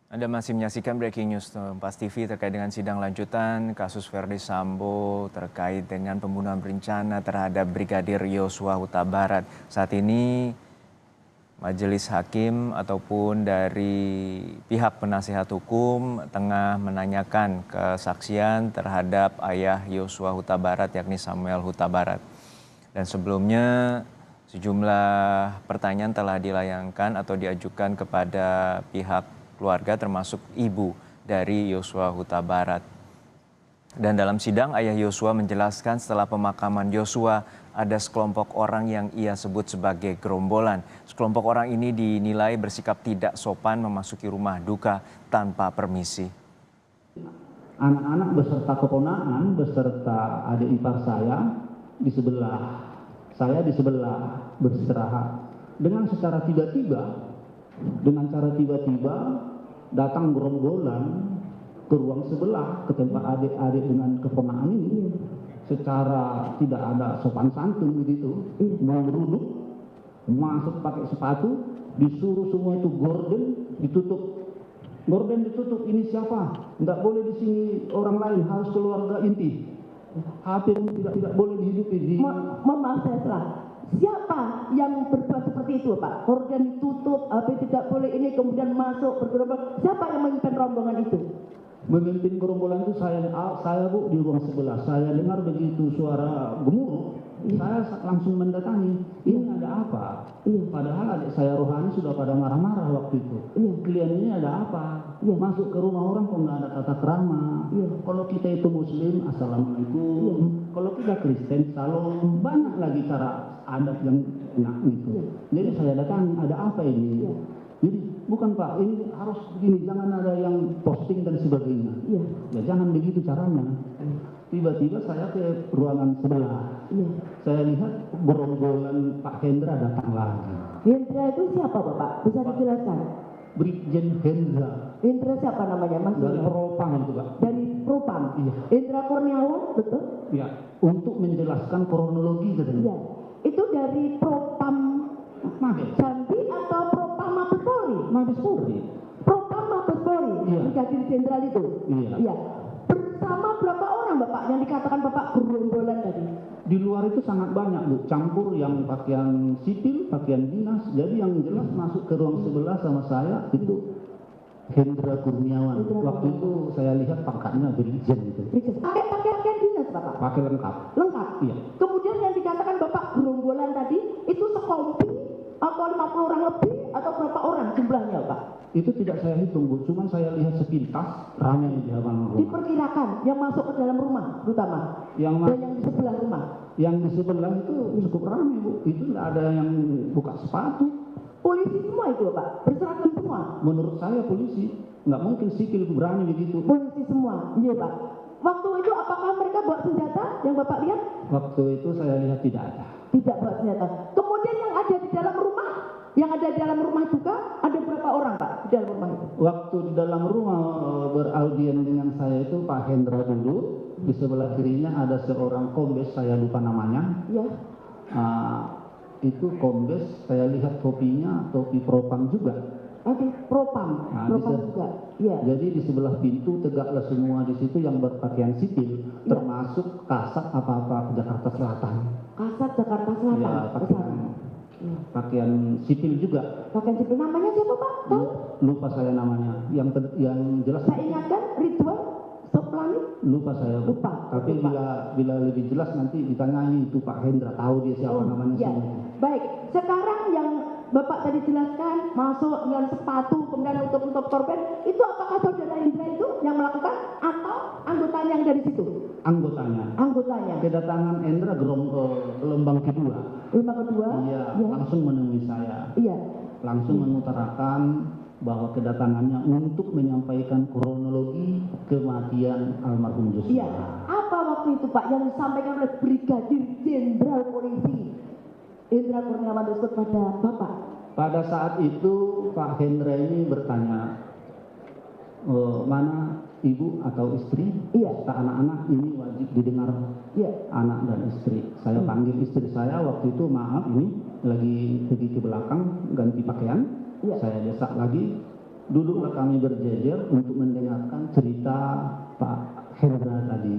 Anda masih menyaksikan Breaking News Kompas TV terkait dengan sidang lanjutan kasus Verdi Sambo terkait dengan pembunuhan berencana terhadap Brigadir Yosua Huta Barat. Saat ini majelis hakim ataupun dari pihak penasihat hukum tengah menanyakan kesaksian terhadap ayah Yosua Huta Barat yakni Samuel Huta Barat. Dan sebelumnya sejumlah pertanyaan telah dilayangkan atau diajukan kepada pihak keluarga termasuk ibu dari Yosua Huta Barat. Dan dalam sidang ayah Yosua menjelaskan setelah pemakaman Yosua ada sekelompok orang yang ia sebut sebagai gerombolan. Sekelompok orang ini dinilai bersikap tidak sopan memasuki rumah duka tanpa permisi. Anak-anak beserta keponakan beserta adik ipar saya di sebelah beristirahat. Dengan cara tiba-tiba datang gerombolan ke ruang sebelah ke tempat adik-adik dengan keponakan ini secara tidak ada sopan santun begitu, meruduk masuk pakai sepatu, disuruh semua itu gorden ditutup. Ini siapa? Tidak boleh di sini orang lain, harus keluarga inti. HP tidak boleh dihidupi. Mohon maaf saya salah. Siapa yang berbuat seperti itu, Pak? Gorden ditutup, HP tidak boleh ini, kemudian masuk bergerombol. Siapa yang memimpin rombongan itu? Memimpin gerombolan itu saya Bu di ruang sebelah. Saya dengar begitu suara gemuruh, saya langsung mendatangi. Ini ada apa? Padahal adik saya rohani sudah pada marah-marah waktu itu. Kalian ini ada apa? Masuk ke rumah orang kok nggak ada tata krama. Kalau kita itu Muslim, assalamualaikum. Kalau kita Kristen, salam. Banyak lagi cara adat yang enak gitu. Jadi saya datangi, ada apa ini? Jadi bukan Pak, ini harus begini, jangan ada yang posting dan sebagainya. Ya jangan begitu caranya. Tiba-tiba saya ke ruangan sebelah. Saya lihat gerombolan Pak Hendra datang lagi. Hendra itu siapa, Bapak? Bisa dijelaskan? Brigjen Hendra. Hendra siapa namanya, Mas? Dari Propam itu Pak. Dari Propam? Iya. Hendra Kurniawan, betul? Ya, untuk menjelaskan kronologi katanya. Iya. Itu dari Propam Jambi atau Propam Mabes Polri? Mabes Polri. Propam Mabes Polri, Brigadir Jenderal itu? Iya. Bersama berapa orang Bapak yang dikatakan Bapak gerombolan tadi? Di luar itu sangat banyak Bu, campur yang pakaian sipil, pakaian dinas. Jadi yang jelas masuk ke ruang sebelah sama saya itu Hendra Kurniawan. Waktu itu saya lihat pangkatnya Brigjen itu. Pakai pakaian dinas Bapak? Pakai lengkap. Lengkap? Iya. Kemudian yang dikatakan Bapak gerombolan tadi itu sekompi atau 50 orang lebih atau berapa orang jumlahnya Pak? Itu tidak saya hitung Bu, cuma saya lihat sepintas ramai di halaman rumah. Diperkirakan yang masuk ke dalam rumah terutama? Dan yang di sebelah rumah? Yang di sebelah itu cukup ramai Bu, itu tidak ada yang buka sepatu. Polisi semua itu Pak? Berseragam semua? Menurut saya polisi, nggak mungkin sipil berani begitu. Polisi semua? Iya Pak. Waktu itu apakah mereka bawa senjata yang Bapak lihat? Waktu itu saya lihat tidak ada. Tidak bawa senjata. Kemudian yang ada di dalam rumah? Yang ada di dalam rumah juga ada berapa orang Pak di dalam rumah itu? Waktu di dalam rumah beraudien dengan saya itu Pak Hendra dulu. Di sebelah kirinya ada seorang kombes, saya lupa namanya. Ya. Itu kombes, saya lihat topinya topi Propam juga. Oke, Propam, Propam juga. Ya. Jadi di sebelah pintu tegaklah semua di situ yang berpakaian sipil, termasuk Kasat apa-apa Jakarta Selatan. Kasat Jakarta Selatan. Ya, pakaian sipil juga. Pakaian sipil namanya siapa Pak? Tahu? Lupa saya namanya. Yang jelas. Saya ingatkan Ridwan Soplani. Lupa saya. Lupa. Tapi bila lebih jelas nanti ditanyai itu Pak Hendra, tahu dia siapa namanya semua. Baik, sekarang yang Bapak tadi jelaskan masuk dengan sepatu kemudian untuk korban, itu apakah saudara Hendra itu yang melakukan atau anggotanya yang dari situ? Anggotanya. Kedatangan Hendra gelombang kedua. Gelombang kedua? Iya, langsung menemui saya. Iya. Langsung mengutarakan bahwa kedatangannya untuk menyampaikan kronologi kematian almarhum Yosua. Iya. Apa waktu itu Pak yang disampaikan oleh Brigadir Jenderal Polisi Hendra Kurniawan tersebut pada Bapak? Pada saat itu Pak Hendra ini bertanya, mana ibu atau istri? Serta anak-anak ini wajib didengar. Anak dan istri. Saya panggil istri saya waktu itu, maaf ini lagi pergi ke belakang ganti pakaian. Saya desak lagi, Duduklah kami berjejer untuk mendengarkan cerita Pak Hendra tadi.